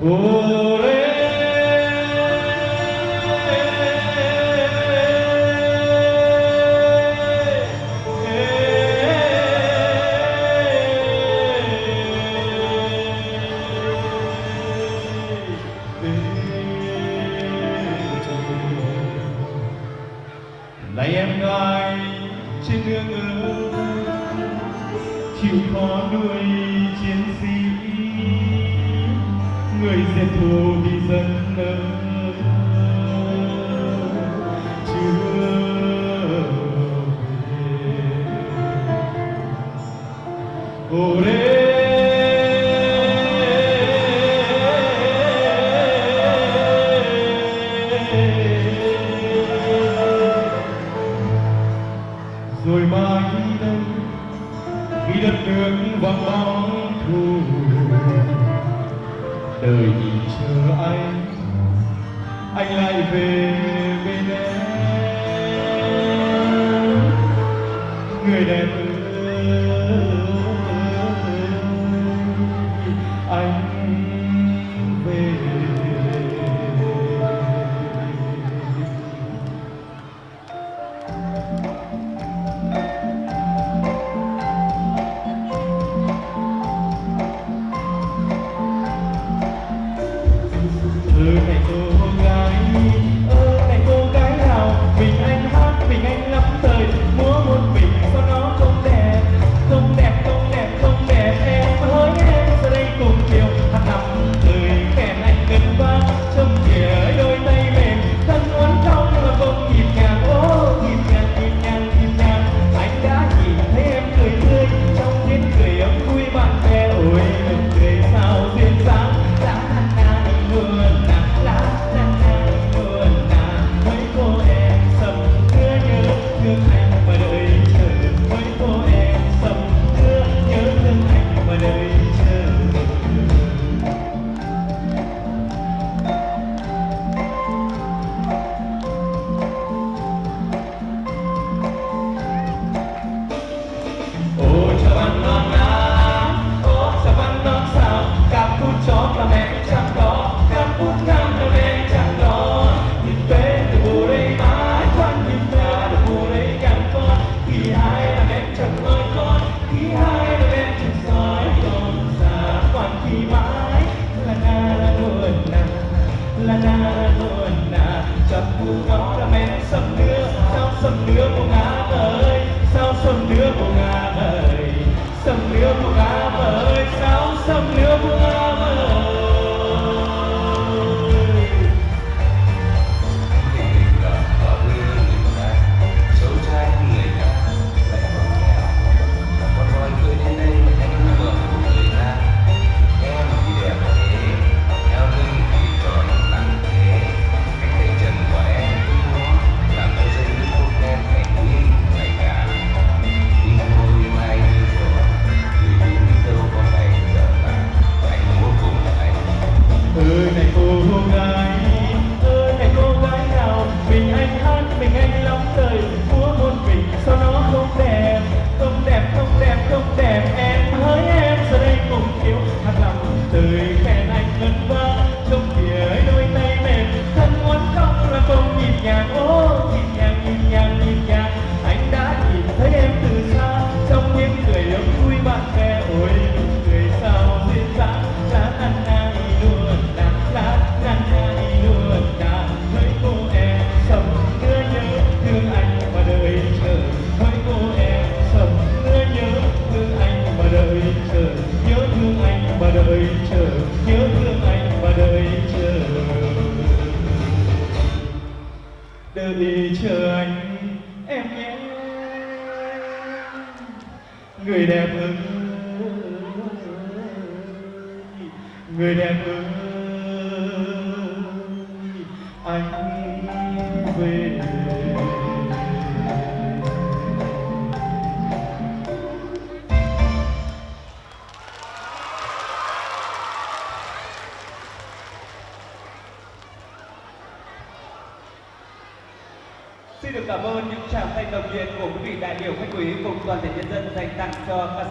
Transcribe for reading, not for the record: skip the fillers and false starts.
Ore này em gái trên nương chịu khó nuôi chiến sĩ, người diệt thù vì dân chưa về. Rồi mai đây khi đất nước vắng bóng thù, đời nhìn chờ anh lại về bên em, người đẹp ơi, anh về. Này cô gái, này cô gái nào mình anh hát, mình anh lắm thời múa một mình sao nó không đẹp, không đẹp, không đẹp, không đẹp. Em hỡi em ra đây cùng chiều hát nằm lời kèn anh gần vang trong kìa đôi tay mềm thân uốn cong nhưng mà không nhịp nhàng. Ô nhịp nhàng, nhịp nhàng, nhịp nhàng. Anh đã nhìn thấy em cười tươi trong tiếng cười ấm vui bạn bè. Ôi nụ cười sao duyên dáng đã luôn chập cu nó là men sầm nưa, sao sầm nưa của ngã ơi, sao sầm nưa của ngã ơi, sầm nưa của ngã ơi, sao sầm nưa của ngã ơi. Đợi chờ nhớ thương anh và đợi chờ anh em nhé, người đẹp ơi, người đẹp ơi, anh về. Xin được cảm ơn những tràng tay đồng nhiệt của quý vị đại biểu khách quý cùng toàn thể nhân dân dành tặng cho ca sĩ